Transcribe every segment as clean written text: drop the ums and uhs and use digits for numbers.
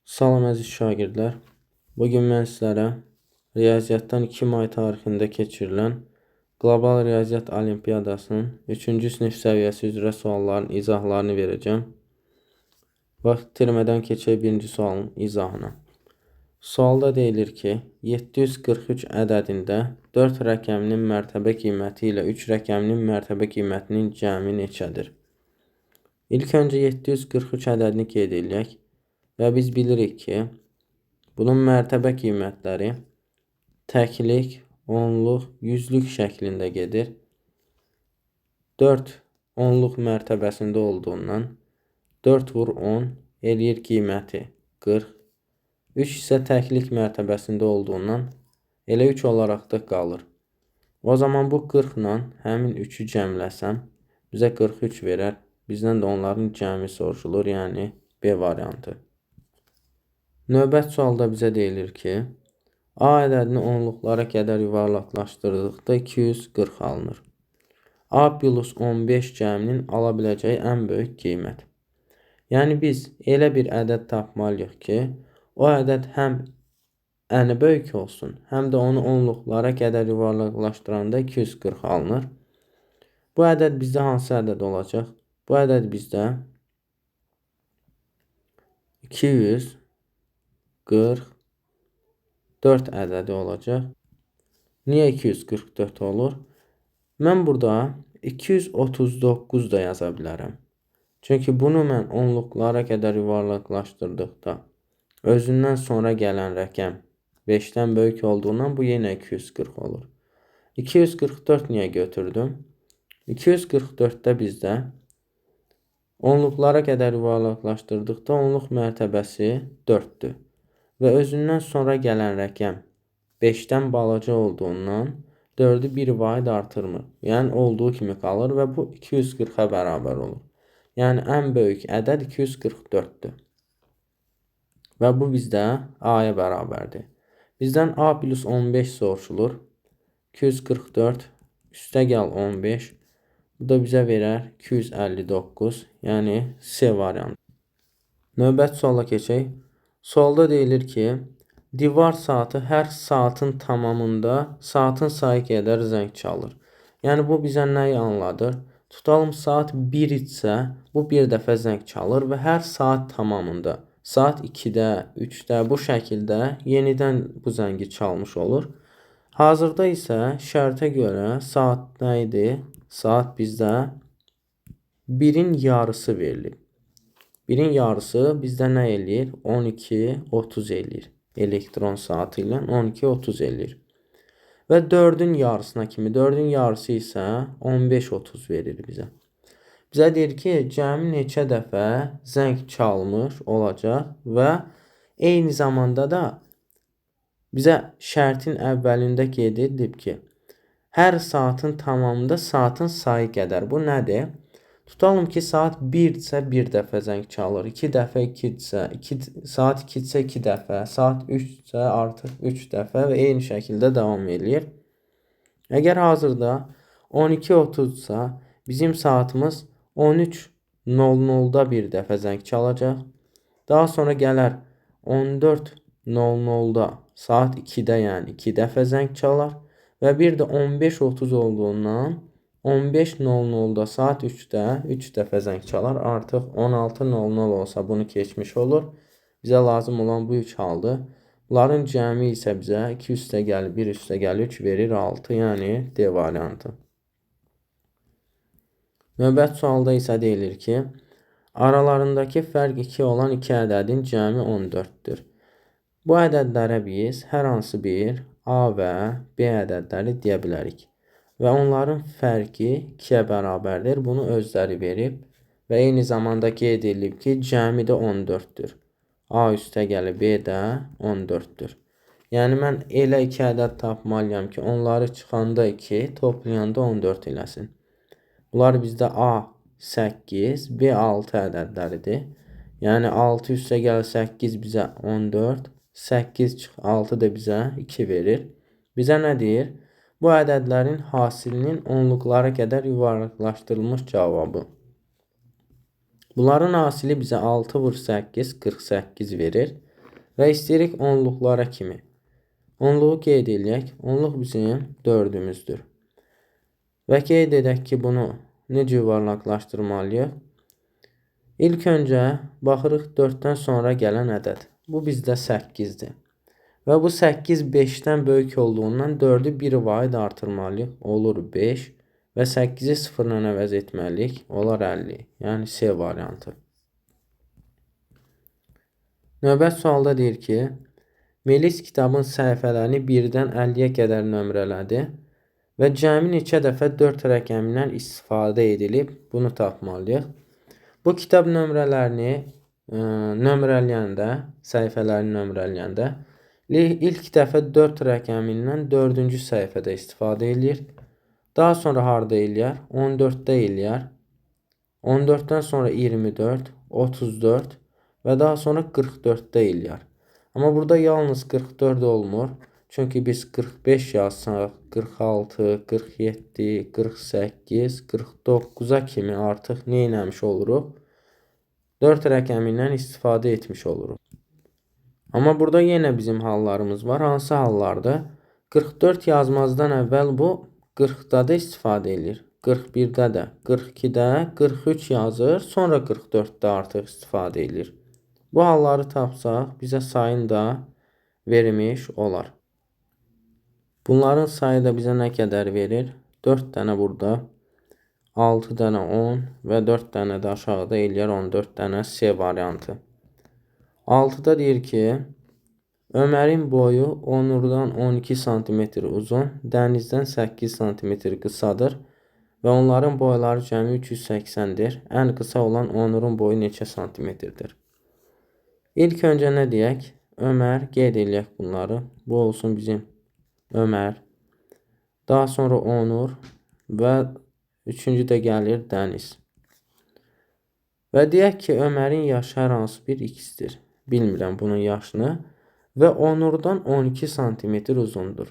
Salam əziz şagirdlər. Bugün mən sizlərə riyaziyyatdan 2 may tarixində keçirilən Qlobal Riyaziyyat Olimpiyadasının 3-cü sinif səviyyəsi üzrə sualların izahlarını verəcəm. Vaxt itirmədən keçək birinci sualın izahına. Sualda deyilir ki, 743 ədədində 4 rəqəminin mərtəbə qiyməti ilə 3 rəqəminin mərtəbə qiymətinin cəmi neçədir? İlk öncə 743 ədədini qeyd edək. Və biz bilirik ki, bunun mərtəbə qiymətləri təklik, onluq, yüzlük şəklində gedir. 4 onluq mərtəbəsində olduğundan 4 vur 10 eləyir qiyməti 40. 3 isə təklik mərtəbəsində olduğundan elə 3 olaraq da qalır. O zaman bu 40 ilə həmin 3-ü cəmləsəm bizə 43 verər. Bizdən də onların cəmi soruşulur, yəni B variantı. Növbət sualda bizə deyilir ki, A ədədini onluqlara qədər yuvarlaqlaşdırdıqda 240 alınır. A plus 15 cəminin ala biləcəyi ən böyük qiymət. Yəni biz elə bir ədəd tapmalıyıq ki, o ədəd həm əni böyük olsun, həm də onu onluqlara qədər yuvarlaqlaşdıranda 240 alınır. Bu ədəd bizdə hansı ədəd olacaq? Bu ədəd bizdə 244 ədədi olacaq. Niyə 244 olur? Mən burada 239 da yaza bilərəm. Çünki bunu mən onluqlara qədər yuvarlaqlaşdırdıqda özündən sonra gələn rəqəm 5-dən böyük olduğundan bu yenə 240 olur. 244 niyə götürdüm? 244-də bizdə onluqlara qədər yuvarlaqlaşdırdıqda onluq mərtəbəsi 4-dür. Və özündən sonra gələn rəqəm 5-dən balaca olduğundan 4-ü bir vahid artırmır. Yəni olduğu kimi qalır və bu 240-a bərabər olur. Yəni ən böyük ədəd 244-dür. Və bu bizdə A-ya bərabərdir. Bizdən A plus 15 soruşulur. 244 üstə gəl 15. Bu da bizə verər 259, yəni C variantı. Növbət suala keçək. Sualda deyilir ki, divar saatı hər saatın tamamında saatın sayı qədər zəng çalır. Yəni bu bizə nəyi anladır? Tutalım saat 1 isə bu bir dəfə zəng çalır və hər saat tamamında saat 2-də, 3-də bu şəkildə yenidən bu zəngi çalmış olur. Hazırda isə şərtə görə saat nə idi? Saat bizdə 1-in yarısı verilib. 1-in yarısı bizdə nə eləyir? 12:30 eləyir. Elektron saatı ilə 12:30 eləyir. Və 4-ün yarısına kimi, 4-ün yarısı isə 15:30 verir bizə. Bizə deyir ki, cəmi neçə dəfə zəng çalmış olacaq və eyni zamanda da bizə şərtin əvvəlində qeyd edilib ki, hər saatın tamamında saatın sayı qədər. Bu nədir? Tutalım ki, saat 1-dirsə 1 dəfə zəng çalır, 2 dəfə 2-dirsə, saat 2-dirsə 2 dəfə, saat 3-dirsə artıq 3 dəfə və eyni şəkildə davam edir. Əgər hazırda 12:30-sa, bizim saatımız 13:00-da bir dəfə zəng çalacaq. Daha sonra gələr 14:00-da saat 2-də, yəni 2 dəfə zəng çalar. Və bir də 15:30 olduğundan 15:00-da saat 3-də 3 dəfə zəng çalar. Artıq 16:00 olsa bunu keçmiş olur. Bizə lazım olan bu 3 haldır. Bunların cəmi isə bizə 2 üstə gəl 1 üstə gəl 3 verir 6, yəni D variantı. Növbət sualda isə deyilir ki, aralarındakı fərq 2 olan 2 ədədin cəmi 14-dür. Bu ədədlərə biz hər hansı bir A və B ədədləri deyə bilərik. Və onların fərqi 2-yə bərabərdir. Bunu özləri verib və eyni zamanda qeyd edilib ki, cəmi də 14-dür. A üstə gəli B də 14-dür. Yəni mən elə 2 ədəd tapmalıyam ki, onları çıxanda 2, toplayanda 14 eləsin. Bunlar bizdə A 8, B 6 ədədləridir. Yəni 6 üstə gəli 8 bizə 14. 8 çıx 6 da bizə 2 verir. Bizə nə deyir? Bu ədədlərin hasilinin onluqlara qədər yuvarlaqlaşdırılmış cavabı. Bunların hasili bizə 6 vur 8, 48 verir. və istəyirik onluqlara kimi. Onluğu qeyd eləyək. Onluq bizim 4-ümüzdür. Və qeyd edək ki, bunu necə yuvarlaqlaşdırmalıyıq? İlk öncə baxırıq 4-dən sonra gələn ədəd. Bu bizdə 8-dir. Və bu 8 5-dən böyük olduğundan 4-ü bir vahid artırmalıyıq. Olur 5 və 8-i 0 ilə əvəz etməliyik. Olar 50. Yəni C variantı. Növbət sualda deyir ki, Melis kitabın səhifələrini 1-dən 50-yə qədər nömrələdi və cəmi neçə dəfə 4 rəqəmindən istifadə edilib. Bunu tapmalıyıq. Bu kitab nömrələrini nömrələyəndə, səhifələrini nömrələyəndə ilk dəfə 4 rəqəmindən 4-cü səhifədə istifadə edir. Daha sonra harda eləyər? 14-də eləyər. 14-dən sonra 24, 34 və daha sonra 44-də eləyər. Amma burada yalnız 44 olmur. Çünki biz 45 yazsaq, 46, 47, 48, 49-a kimi artıq nə etmiş oluruq? 4 rəqəmindən istifadə etmiş oluruq. Amma burada yenə bizim hallarımız var. Hansı hallarda? 44 yazmazdan əvvəl bu 40-da da istifadə edir. 41-də də, 42-də, 43 yazır, sonra 44-də artıq istifadə edir. Bu halları tapsaq, bizə sayını da vermiş olar. Bunların sayı da bizə nə qədər verir? 4 dənə burada, 6 dənə 10 və 4 dənə də aşağıda eləyər 14 dənə C variantı. 6-da deyir ki, Ömərin boyu Onurdan 12 cm uzun, Dənizdən 8 cm qısadır və onların boyları cəmi 380-dir. Ən qısa olan Onurun boyu neçə santimetrdir? İlk öncə nə deyək? Ömər, qeyd eləyək bunları. Bu olsun bizim Ömər. Daha sonra Onur və üçüncü də gəlir Dəniz. Və deyək ki, Ömərin yaşı hər hansı bir x-dir. Bilmirəm bunun yaşını. Və Onurdan 12 cm uzundur.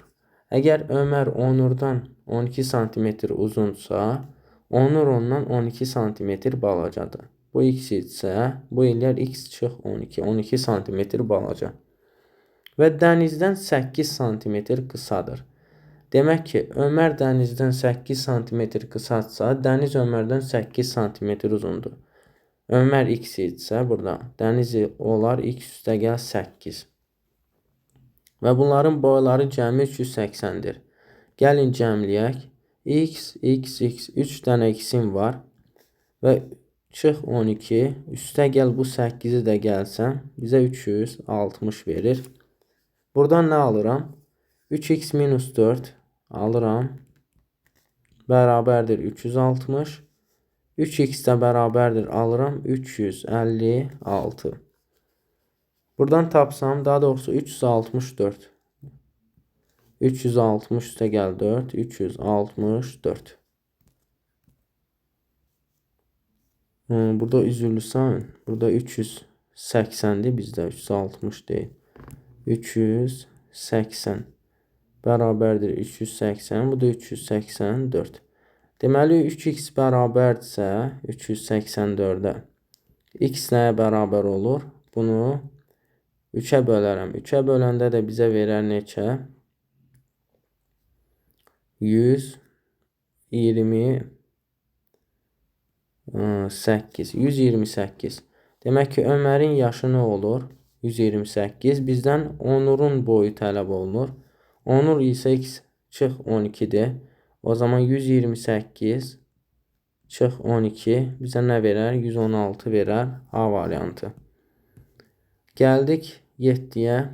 Əgər Ömər Onurdan 12 cm uzunsa, Onur ondan 12 cm balacadır. Bu x isə, bu eləyər x çıx 12, 12 cm balaca. Və Dənizdən 8 cm qısadır. Demək ki, Ömər Dənizdən 8 cm qısadsa, Dəniz Ömərdən 8 cm uzundur. Ömər x isə burada, Dəniz olar x üstə gəl 8. Və bunların boyları cəmi 380-dir. Gəlin cəmləyək. X, x, x, 3 dənə x-im var. Və çıx 12, üstə gəl bu 8-i də gəlsəm, bizə 360 verir. Buradan nə alıram? 3x minus 4 alıram. Bərabərdir 360. 3x də bərabərdir alıram 356. Buradan tapsam, daha doğrusu 364. 360 üstə gəl 4, 364. Burada üzülürsən, burada 380-dir bizdə, 360 deyil. 380 bərabərdir 380, bu da 384. Deməli 3x bərabərdirsə 384-ə. X nəyə bərabər olur? Bunu 3-ə bölərəm. 3-ə böləndə də bizə verər neçə? 128. Demək ki, Ömərin yaşı nə olur? 128. Bizdən Onurun boyu tələb olunur. Onur isə x çıx 12-dir. O zaman 128 çıx 12 bizə nə verər? 116 verər. A variantı. Gəldik 7-yə.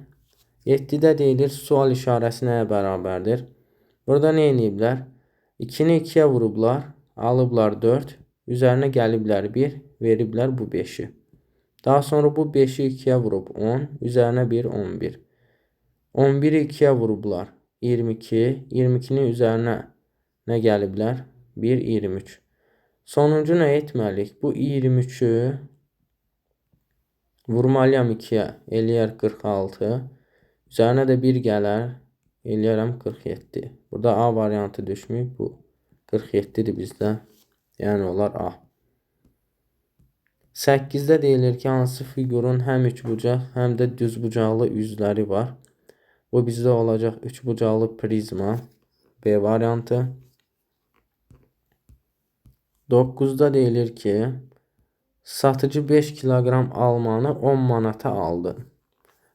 7-də deyilir, sual işarəsi nəyə bərabərdir? Burada nə ediblər? 2-ni 2-yə vurublar, alıblar 4, üzərinə gəliblər 1, veriblər bu 5-i. Daha sonra bu 5-i 2-yə vurub 10, üzərinə 1, 11. 11-i 2-yə vurublar 22, 22-nin üzərinə nə gəliblər? 1, 23. Sonuncu nə etməliyik? Bu 23-ü vurmalıyam 2-yə, eləyər 46. Üzərinə də 1 gələr, eləyərəm 47. Burada A variantı düşməyib, bu 47-dir bizdə. Yəni olar A. 8-də deyilir ki, hansı fiqurun həm üçbucaq, həm də düzbucaqlı üzləri var. Bu bizdə olacaq üçbucaqlı prizma. B variantı. 9-da deyilir ki, satıcı 5 kiloqram almanı 10 manata aldı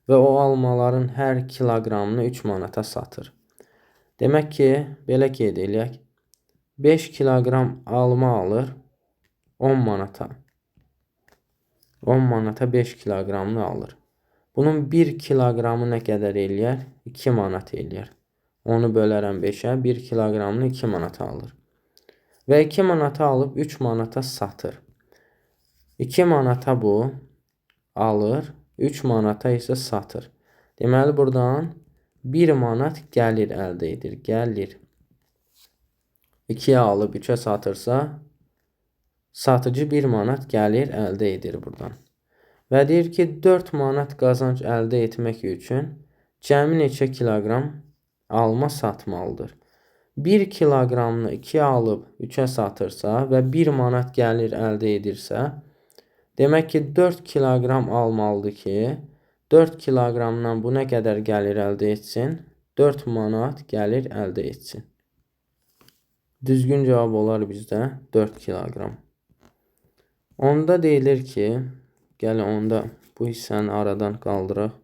və o almaların hər kiloqramını 3 manata satır. Demək ki, belə qeyd eləyək. 5 kiloqram alma alır 10 manata. 10 manata 5 kiloqramını alır. Bunun 1 kiloqramı nə qədər eləyər? 2 manat eləyər. Onu bölərəm 5-ə, 1 kiloqramını 2 manata alır. Və 2 manata alıb 3 manata satır. 2 manata bu alır, 3 manata isə satır. Deməli, buradan 1 manat gəlir əldə edir. Gəlir. 2-yə alıb 3-ə satırsa, satıcı 1 manat gəlir əldə edir buradan. Və deyir ki, 4 manat qazanc əldə etmək üçün cəmi neçə kiloqram alma satmalıdır. 1 kiloqramını 2-yə alıb 3-ə satırsa və 1 manat gəlir əldə edirsə, demək ki, 4 kiloqram almalıdır ki, 4 kiloqramdan bu nə qədər gəlir əldə etsin? 4 manat gəlir əldə etsin. Düzgün cavab olar bizdə 4 kiloqram. Onda deyilir ki, gəlin onda bu hissəni aradan qaldıraq.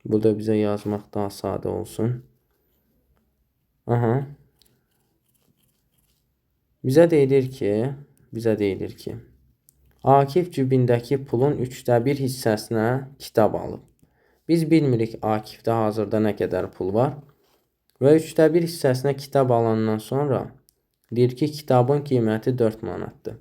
Bu da bizə yazmaq daha sadə olsun. Aha. Bizə deyilir ki, Akif cibindəki pulun 1/3 hissəsinə kitab alıb. Biz bilmirik Akifdə hazırda nə qədər pul var. Və 1/3 hissəsinə kitab alandan sonra deyir ki, kitabın qiyməti 4 manatdır.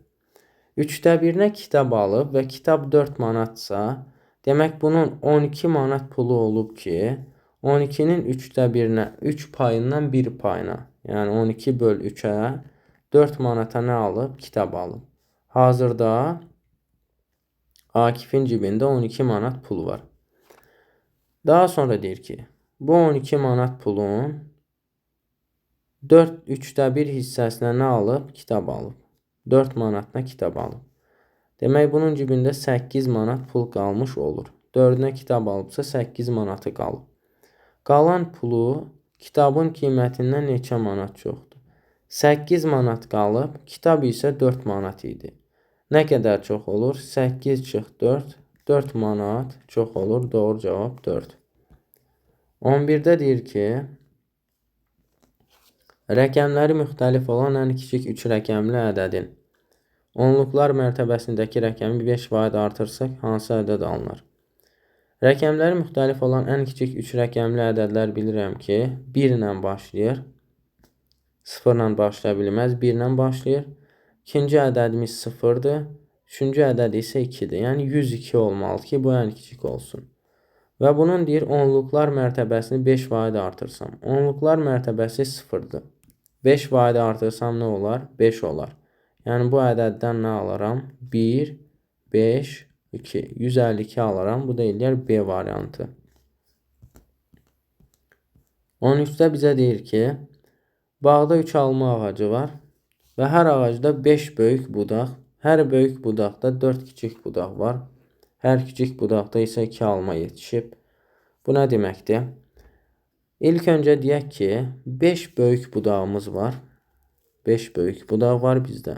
1/3-nə kitab alıb və kitab 4 manatsa, demək bunun 12 manat pulu olub ki, 12-nin 1/3-nə 3 payından 1 payına, yəni 12 böl 3-ə 4 manata nə alıb? Kitab alıb. Hazırda Akifin cibində 12 manat pul var. Daha sonra deyir ki, bu 12 manat pulun 3/4 hissəsinə nə alıb? Kitab alıb. 4 manatına kitab alıb. Demək, bunun cibində 8 manat pul qalmış olur. 4-ünə kitab alıbsa 8 manatı qalıb. Qalan pulu kitabın qiymətindən neçə manat çoxdur? 8 manat qalıb, kitab isə 4 manat idi. Nə qədər çox olur? 8 çıx 4, 4 manat çox olur. Doğru cavab 4. 11-də deyir ki, rəqəmləri müxtəlif olan ən kiçik 3 rəqəmli ədədin onluqlar mərtəbəsindəki rəqəmi 5% artırsaq, hansı ədəd alınır? Rəqəmləri müxtəlif olan ən kiçik 3 rəqəmli ədədlər bilirəm ki, 1 ilə başlayır. 0 ilə başlaya bilməz, 1 ilə başlayır. İkinci ədədimiz 0-dır. Üçüncü ədəd isə 2-dir. Yəni 102 olmalıdır ki, bu ən kiçik olsun. Və bunun deyir, onluqlar mərtəbəsini 5% artırsam. Onluqlar mərtəbəsi 0-dır. 5% artırsam nə olar? 5 olar. Yəni bu ədəddən nə alaram? 1, 5, 2. 152 alaram. Bu da eləyər B variantı. 13-də bizə deyir ki, bağda 3 alma ağacı var və hər ağacda 5 böyük budaq, hər böyük budaqda 4 kiçik budaq var. Hər kiçik budaqda isə 2 alma yetişib. Bu nə deməkdir? İlk öncə deyək ki, 5 böyük budağımız var. 5 böyük budaq var bizdə.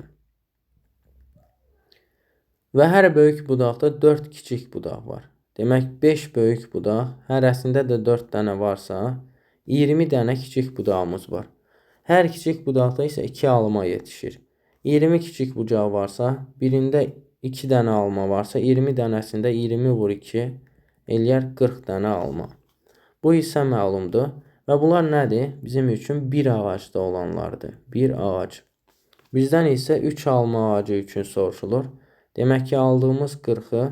Və hər böyük budaqda 4 kiçik budaq var. Demək, 5 böyük budaq, hərəsində də 4 dənə varsa, 20 dənə kiçik budağımız var. Hər kiçik budaqda isə 2 alma yetişir. 20 kiçik bucaq varsa, birində 2 dənə alma varsa, 20 dənəsində 20 vur 2, eləyər 40 dənə alma. Bu hissə məlumdur. Və bunlar nədir? Bizim üçün bir ağacda olanlardır. Bir ağac. Bizdən isə 3 alma ağacı üçün soruşulur. Demək ki, aldığımız 40-ı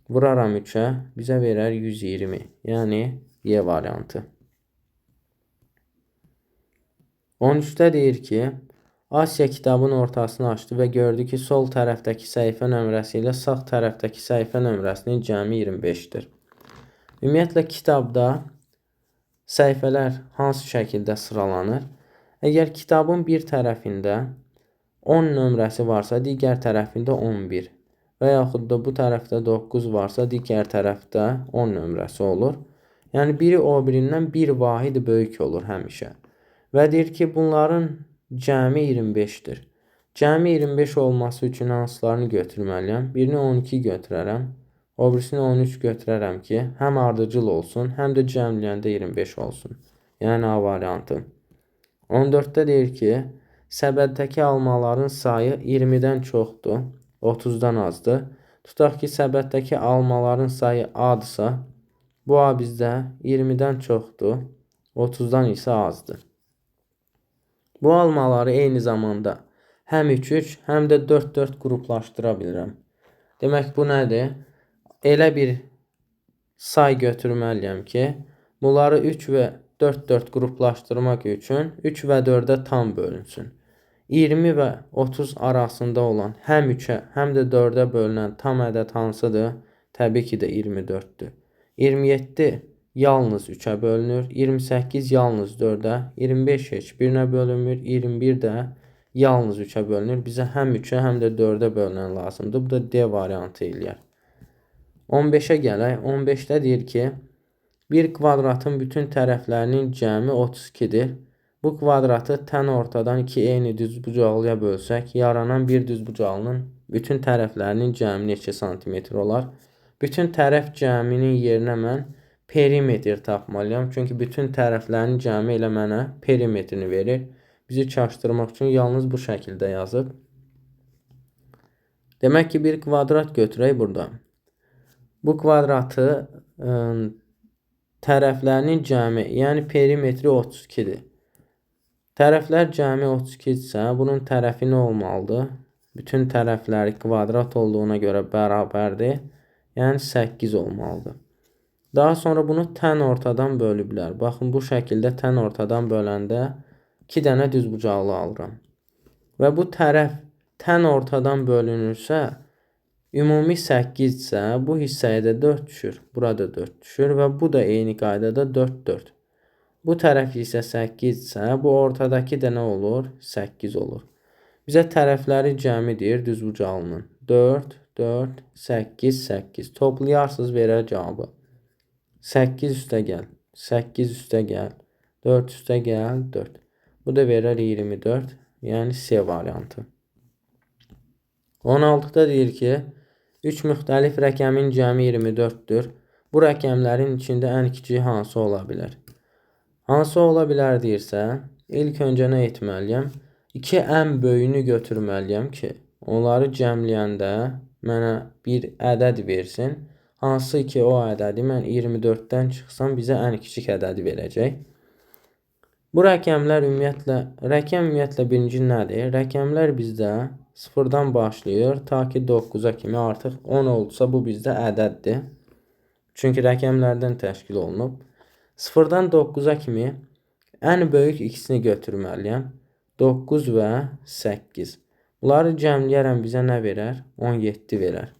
vuraram 3-ə, bizə verər 120. Yəni, Y variantı. 13-də deyir ki, Asya kitabın ortasını açdı və gördü ki, sol tərəfdəki səhifə nömrəsi ilə sağ tərəfdəki səhifə nömrəsinin cəmi 25-dir. Ümumiyyətlə, kitabda səhifələr hansı şəkildə sıralanır? Əgər kitabın bir tərəfində 10 nömrəsi varsa digər tərəfində 11 və yaxud da bu tərəfdə 9 varsa digər tərəfdə 10 nömrəsi olur. Yəni biri o birindən bir vahid böyük olur həmişə. Və deyir ki, bunların cəmi 25-dir. Cəmi 25 olması üçün hansılarını götürməliyəm? Birini 12 götürərəm, o birisini 13 götürərəm ki, həm ardıcıl olsun, həm də cəmləyəndə 25 olsun. Yəni A variantı. 14-də deyir ki, səbəddəki almaların sayı 20-dən çoxdur, 30-dan azdır. Tutaq ki, səbəddəki almaların sayı A-dırsa, bu A bizdə 20-dən çoxdur, 30-dan isə azdır. Bu almaları eyni zamanda həm 3-3, həm də 4-4 qruplaşdıra bilirəm. Demək bu nədir? Elə bir say götürməliyəm ki, bunları 3 və 4-4 qruplaşdırmaq üçün 3 və 4-ə tam bölünsün. 20 və 30 arasında olan həm 3-ə, həm də 4-ə bölünən tam ədəd hansıdır? Təbii ki də 24-dür. 27 yalnız 3-ə bölünür, 28 yalnız 4-ə, 25 heç birinə bölünmür, 21 də yalnız 3-ə bölünür. Bizə həm 3-ə, həm də 4-ə bölünən lazımdır. Bu da D variantı eləyər. 15-ə gələk. 15-də deyir ki, bir kvadratın bütün tərəflərinin cəmi 32-dir. Bu kvadratı tən ortadan 2 eyni düzbucaqlıya bölsək, yaranan bir düzbucaqlının bütün tərəflərinin cəmi neçə santimetr olar? Bütün tərəf cəminin yerinə mən perimetr tapmalıyam. Çünki bütün tərəflərin cəmi elə mənə perimetrini verir. Bizi çaşdırmaq üçün yalnız bu şəkildə yazıb. Demək ki, bir kvadrat götürək burada. Bu kvadratı tərəflərinin cəmi, yəni perimetri 32-dir. Tərəflər cəmi 32 isə bunun tərəfi nə olmalıdır? Bütün tərəfləri kvadrat olduğuna görə bərabərdir. Yəni 8 olmalıdır. Daha sonra bunu tən ortadan bölüblər. Baxın, bu şəkildə tən ortadan böləndə 2 dənə düzbucaqlı alıram. Və bu tərəf tən ortadan bölünürsə, ümumi 8 isə bu hissəyə də 4 düşür. Burada 4 düşür və bu da eyni qaydada 4, 4. Bu tərəf isə 8 isə bu ortadakı da nə olur? 8 olur. Bizə tərəfləri cəmi deyir düzbucaqlının. 4, 4, 8, 8. Toplayarsınız verər cavabı. 8 üstə gəl, 8 üstə gəl, 4 üstə gəl, 4. Bu da verər 24, yəni C variantı. 16-da deyir ki, 3 müxtəlif rəqəmin cəmi 24-dür. Bu rəqəmlərin içində ən kiçiyi hansı ola bilər? Hansı ola bilər deyirsə, ilk öncə nə etməliyəm? 2 ən böyüyünü götürməliyəm ki, onları cəmləyəndə mənə bir ədəd versin. Hansı ki, o ədədi mən 24-dən çıxsam bizə ən kiçik ədədi verəcək. Bu rəqəmlər ümumiyyətlə birinci nədir? Rəqəmlər bizdə 0-dan başlayır, ta ki 9-a kimi artıq 10 oldusa bu bizdə ədəddir. Çünki rəqəmlərdən təşkil olunub. 0-dan 9-a kimi ən böyük ikisini götürməliyəm. 9 və 8. Bunları cəmləyərəm bizə nə verər? 17 verər.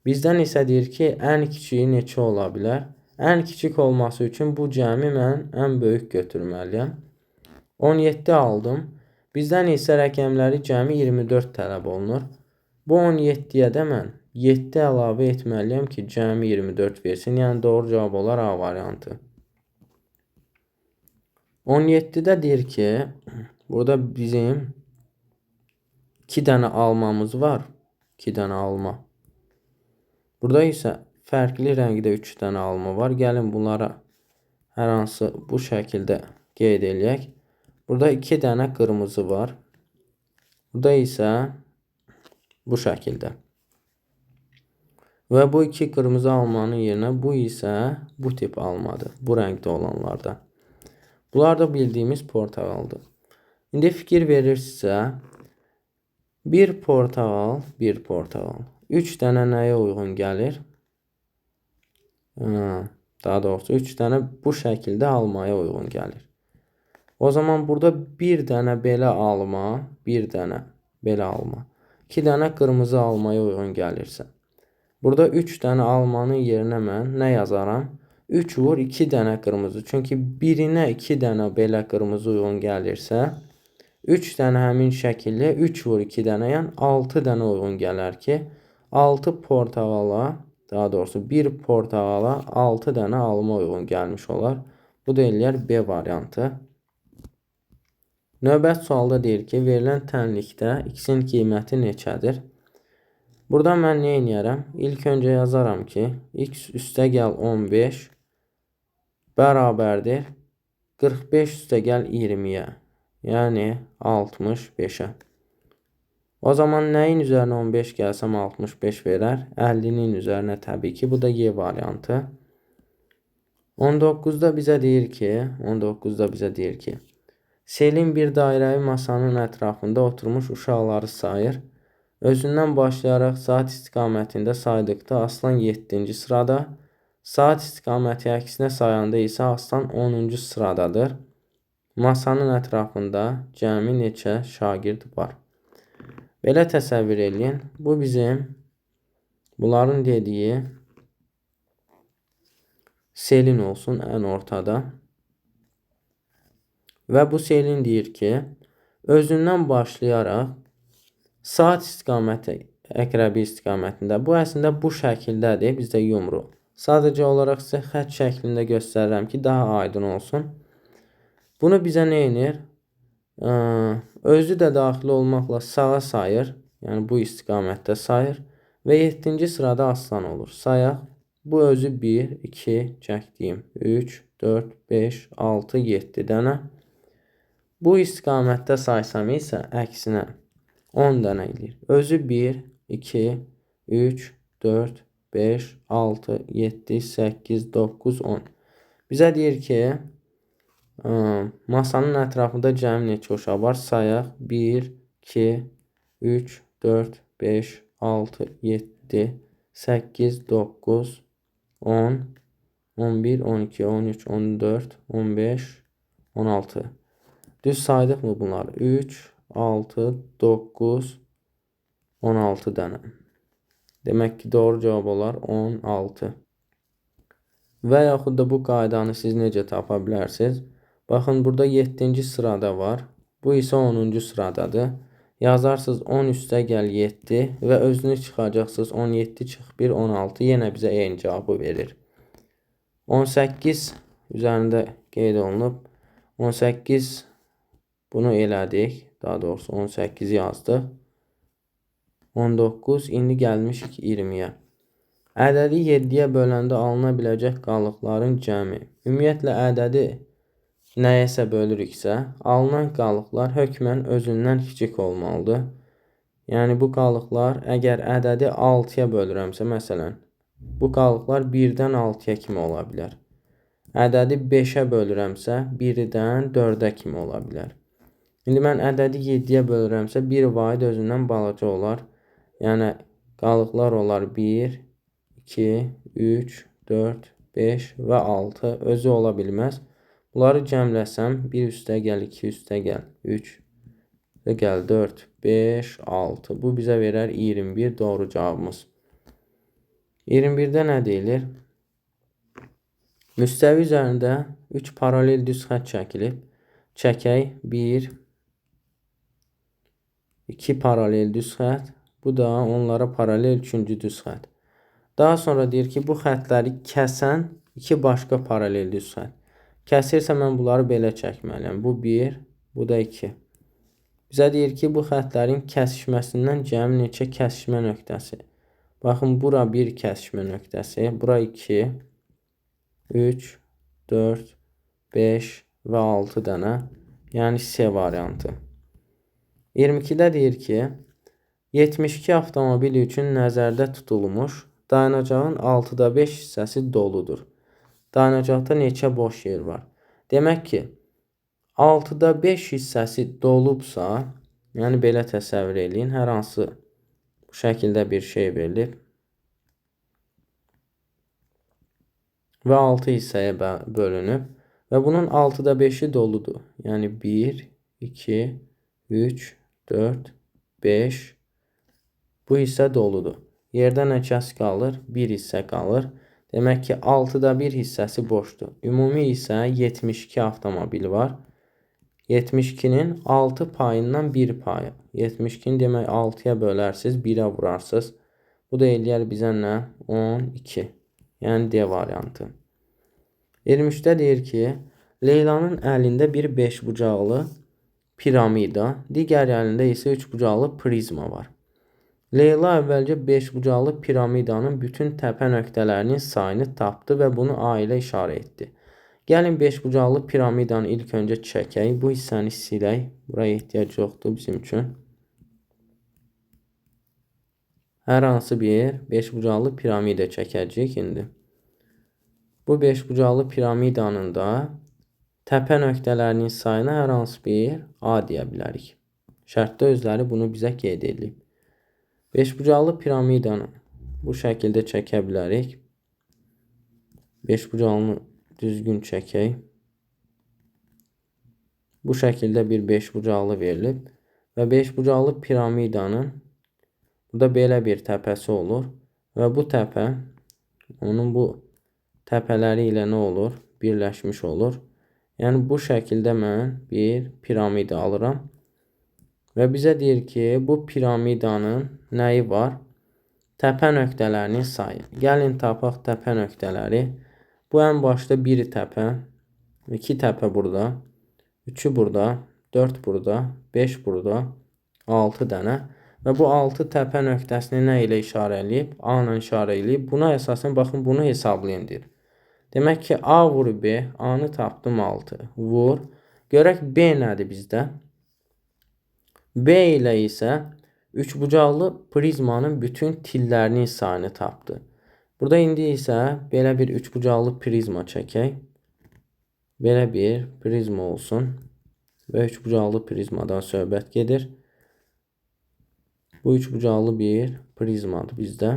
Bizdən isə deyir ki, ən kiçiyi neçə ola bilər? Ən kiçik olması üçün bu cəmi mən ən böyük götürməliyəm. 17 aldım. Bizdən isə rəqəmləri cəmi 24 tələb olunur. Bu 17-yə də mən 7 əlavə etməliyəm ki, cəmi 24 versin. Yəni doğru cavab olar A variantı. 17-də deyir ki, burada bizim 2 dənə almamız var. 2 dənə alma. Burada isə fərqli rəngdə 3 dənə alma var. Gəlin bunlara hər hansı bu şəkildə qeyd eləyək. Burada 2 dənə qırmızı var. Burada isə bu şəkildə. Və bu 2 qırmızı almanın yerinə bu isə bu tip almadır. Bu rəngdə olanlardan. Bunlar da bildiyimiz portağaldır. İndi fikir verirsinizsə, bir portağal. 3 dənə nəyə uyğun gəlir? Daha doğrusu 3 dənə bu şəkildə almaya uyğun gəlir. O zaman burada bir dənə belə alma, bir dənə belə alma, 2 dənə qırmızı almaya uyğun gəlirsə. Burada 3 dənə almanın yerinə mən nə yazaram? 3 vur 2 dənə qırmızı. Çünki birinə 2 dənə belə qırmızı uyğun gəlirsə, 3 dənə həmin şəkildə 3 vur 2 dənə, yəni 6 dənə uyğun gələr ki, 6 portağala, daha doğrusu 1 portağala 6 dənə alma uyğun gəlmiş olar. Bu da eləyər B variantı. Növbət sualda deyir ki, verilən tənlikdə x-in qiyməti neçədir? Burada mən nə edərəm? İlk öncə yazaram ki, x üstəgəl 15 bərabərdir 45 üstəgəl 20-yə, yəni 65-ə. O zaman nəyin üzərinə 15 gəlsəm 65 verər? 50-nin üzərinə təbii ki, bu da Y variantı. 19-da bizə deyir ki, Selin bir dairəvi masanın ətrafında oturmuş uşaqları sayır. Özündən başlayaraq saat istiqamətində saydıqda Aslan 7-ci sırada, saat istiqaməti əksinə sayanda isə Aslan 10-cu sıradadır. Masanın ətrafında cəmi neçə şagird var? Belə təsəvvür edin. Bu bizim bunların dediyi Selin olsun ən ortada. Və bu Selin deyir ki, özündən başlayaraq saat istiqaməti əqrəbi istiqamətində. Bu əslində bu şəkildədir, bizdə yumru. Sadəcə olaraq sizə xətt şəklində göstərirəm ki, daha aydın olsun. Bunu bizə nə edir? Özü də daxil olmaqla sağa sayır, yəni bu istiqamətdə sayır və 7-ci sırada Aslan olur. Sayaq, bu özü 1, 2, çəkdiyim 3, 4, 5, 6, 7 dənə. Bu istiqamətdə saysam isə əksinə 10 dənə eləyir. Özü 1, 2, 3, 4, 5, 6, 7, 8, 9, 10. Bizə deyir ki, masanın ətrafında cəmi neçə uşaq var? Sayaq 1, 2, 3, 4, 5, 6, 7, 8, 9, 10, 11, 12, 13, 14, 15, 16. Düz saydıq mı bunları? 3, 6, 9, 16 dənə. Demək ki, doğru cavab olar 16. Və yaxud da bu qaydanı siz necə tapa bilərsiniz? Baxın, burada 7-ci sırada var. Bu isə 10-cu sıradadır. Yazarsınız 10 üstəgəl 7 və özünü çıxacaqsınız 17 çıx 1, 16. Yenə bizə eyni cavabı verir. 18 üzərində qeyd olunub. 18 bunu elədik. Daha doğrusu 18 yazdıq. 19. İndi gəlmişik 20-yə. Ədədi 7-yə böləndə alına biləcək qalıqların cəmi. Ümumiyyətlə, ədədi nəyəsə bölürüksə, alınan qalıqlar hökmən özündən kiçik olmalıdır. Yəni, bu qalıqlar, əgər ədədi 6-ya bölürəmsə, məsələn, bu qalıqlar 1-dən 6-ya kimi ola bilər. Ədədi 5-ə bölürəmsə, 1-dən 4-ə kimi ola bilər. İndi mən ədədi 7-yə bölürəmsə, 1 vahid özündən balaca olar. Yəni, qalıqlar olar 1, 2, 3, 4, 5 və 6. Özü ola bilməz. Bunları cəmləsəm, 1 üstəgəl 2 üstəgəl 3 üstəgəl 4, 5, 6. Bu bizə verər 21, doğru cavabımız. 21-də nə deyilir? Müstəvi üzərində 3 paralel düz xətt çəkilib. Çəkək 1, 2 paralel düz xətt. Bu da onlara paralel 3-cü düz xətt. Daha sonra deyir ki, bu xəttləri kəsən 2 başqa paralel düz xətt. Kəsirsə mən bunları belə çəkməliyəm. Bu 1, bu da 2. Bizə deyir ki, bu xəttlərin kəsişməsindən cəmi neçə kəsişmə nöqtəsi. Baxın, bura 1 kəsişmə nöqtəsi, bura 2, 3, 4, 5 və 6 dənə. Yəni C variantı. 22-də deyir ki, 72 avtomobil üçün nəzərdə tutulmuş dayanacağın 6-da 5 hissəsi doludur. Dayanacaqda neçə boş yer var? Demək ki, 6-da 5 hissəsi dolubsa, yəni belə təsəvvür edin, hər hansı bu şəkildə bir şey verilib və 6 hissəyə bölünüb və bunun 6-da 5-i doludur. Yəni 1, 2, 3, 4, 5, bu hissə doludur. Yerdə nə kəs qalır? 1 hissə qalır. Demək ki, 6-da 1 hissəsi boşdur. Ümumi isə 72 avtomobil var. 72'nin 6 payından 1 payı. 72'ni demək 6'ya bölərsiniz, 1'ə vurarsınız. Bu da eləyər bizə nə? 12. Yəni D variantı. 23'də deyir ki, Leylanın əlində bir 5 bucaqlı piramida, digər əlində isə 3 bucaqlı prizma var. Leyla əvvəlcə 5 bucaqlı piramidanın bütün təpə nöqtələrinin sayını tapdı və bunu A ilə işarə etdi. Gəlin 5 bucaqlı piramidanı ilk öncə çəkək. Bu hissəni silək. Buraya ehtiyac yoxdur bizim üçün. Hər hansı bir 5 bucaqlı piramida çəkəcəyik indi. Bu 5 bucaqlı piramidanın da təpə nöqtələrinin sayına hər hansı bir A deyə bilərik. Şərtdə özləri bunu bizə qeyd edib. 5 bucaqlı piramidanı bu şəkildə çəkə bilərik. 5 bucağını düzgün çəkək. Bu şəkildə bir 5 bucaqlı verilib və 5 bucaqlı piramidanın burada belə bir təpəsi olur və bu təpə onun bu təpələri ilə nə olur? Birləşmiş olur. Yəni bu şəkildə mən bir piramida alıram və bizə deyir ki, bu piramidanın nəyi var? Təpə nöqtələrinin sayı. Gəlin tapaq təpə nöqtələri. Bu ən başda 1 təpə, 2 təpə burada, 3'ü burada, 4 burada, 5 burada, 6 dənə və bu 6 təpə nöqtəsini nə ilə işarə eləyib? A ilə işarə eləyib. Buna əsasən baxın bunu hesablayın deyir. Demək ki, A vur B, A-nı tapdım 6. Vur. Görək B nədir bizdə? B ilə isə 3 bucaqlı prizmanın bütün tillərinin sayını tapdı. Burada indi isə belə bir 3 bucaqlı prizma çəkək. Belə bir prizma olsun. Və 3 bucaqlı prizmadan söhbət gedir. Bu 3 bucaqlı bir prizmadır bizdə.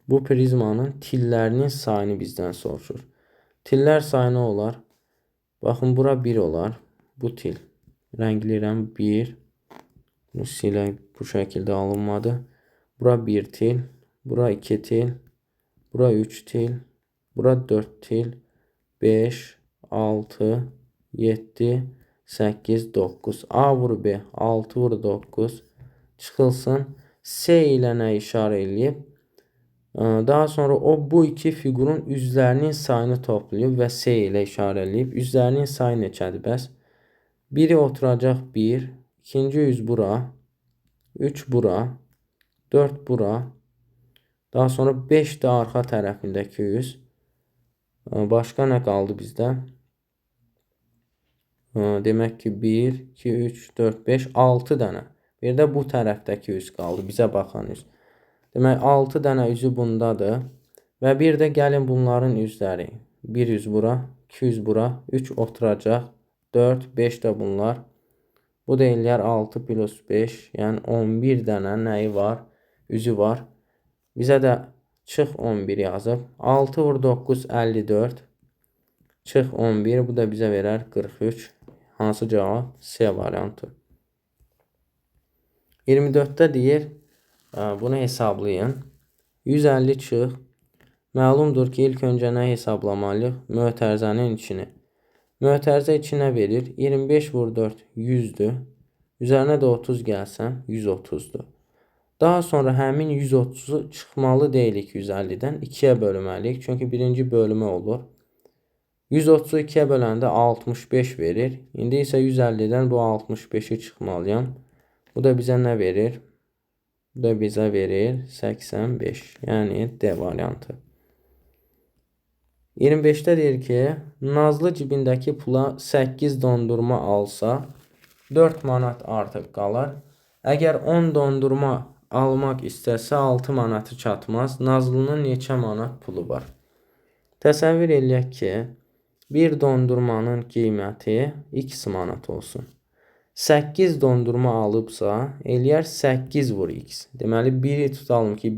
Bu prizmanın tillərinin sayını bizdən soruşur. Tillər sayı nə olar? Baxın, bura 1 olar. Bu til. Rəngləyirəm 1. Bunu silək, bu şəkildə alınmadı. Bura 1 til, bura 2 til, bura 3 til, bura 4 til, 5, 6, 7, 8, 9. A vur B, 6 vur 9. Çıxılsın. S ilə nə işarə eləyib? Daha sonra o bu iki figurun üzlərinin sayını toplayıb və S ilə işarə eləyib. Üzlərinin sayı neçədir bəs? Biri oturacaq 1, ikinci yüz bura, 3 bura, 4 bura, daha sonra 5 də arxa tərəfindəki yüz. Başqa nə qaldı bizdə? Demək ki 1, 2, 3, 4, 5, 6 dənə. Bir də bu tərəfdəki yüz qaldı, bizə baxan yüz. Demək 6 dənə üzü bundadır. Və bir də gəlin bunların üzləri. 1 yüz bura, 2 yüz bura, 3 oturacaq, 4, 5 də bunlar. Bu da eləyər 6 plus 5, yəni 11 dənə nəyi var? Üzü var. Bizə də çıx 11 yazıb. 6 vur 9, 54. Çıx 11, bu da bizə verər 43. Hansı cavab? C variantı. 24'də deyir, bunu hesablayın. 150 çıx. Məlumdur ki, ilk öncə nə hesablamalıyıq? Mötərizənin içini. Mötərizə içinə verir. 25 vur 4, 100'dür. Üzərinə də 30 gəlsəm, 130'dur. Daha sonra həmin 130'u çıxmalı deyilik 150'dən. 2'yə bölməliyik. Çünki birinci bölmə olur. 130'u 2'yə böləndə 65 verir. İndi isə 150'dən bu 65'i çıxmalıyam. Bu da bizə nə verir? Bu da bizə verir 85. Yəni D variantı. 25'də deyir ki, Nazlı cibindəki pula 8 dondurma alsa 4 manat artıq qalar. Əgər 10 dondurma almaq istəsə 6 manatı çatmaz. Nazlının neçə manat pulu var? Təsəvvür eləyək ki, bir dondurmanın qiyməti x manat olsun. 8 dondurma alıbsa eləyər 8 vur x. Deməli 1'i tutalım ki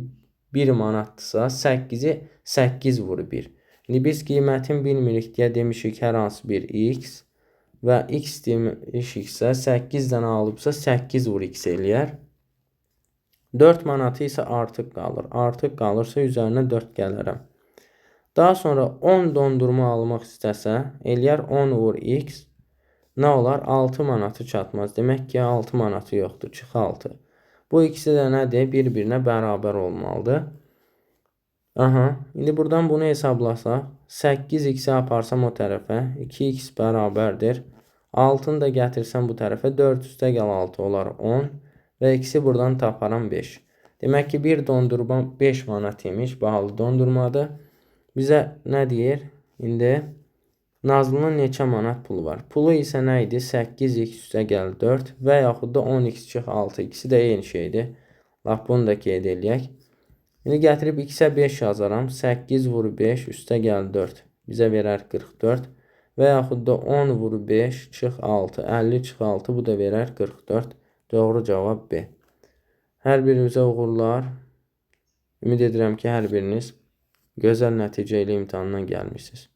1 manatdırsa 8'i 8 vur 1. İndi biz qiymətin bilmirik deyə demişik hər hansı bir x və x demişiksə 8 dənə alıbsa 8 vur x eləyər. 4 manatı isə artıq qalır. Artıq qalırsa üzərinə 4 gələrəm. Daha sonra 10 dondurma almaq istəsə, eləyər 10 vur x. Nə olar? 6 manatı çatmaz. Demək ki, 6 manatı yoxdur. Çıx 6. Bu ikisi də nədir? Bir-birinə bərabər olmalıdır. Aha. İndi buradan bunu hesablasaq, 8x-i aparsam o tərəfə, 2x bərabərdir. 6-nı da gətirsəm bu tərəfə, 4 üstə gəl 6 olar 10 və x-i buradan taparam 5. Demək ki, bir dondurma 5 manat imiş, bahalı dondurmadır. Bizə nə deyir? İndi Nazlının neçə manat pulu var? Pulu isə nə idi? 8x üstə gəl 4 və yaxud da 10x çıx 6. İkisi də eyni şeydir. Laf bunu da qeyd eləyək. İndi gətirib x-ə 5 yazaram. 8 vur 5 üstə gəl 4. Bizə verər 44. Və yaxud da 10 vur 5 çıx 6. 50 çıx 6 bu da verər 44. Doğru cavab B. Hər birinizə uğurlar. Ümid edirəm ki, hər biriniz gözəl nəticə ilə imtahandan gəlmişsiniz.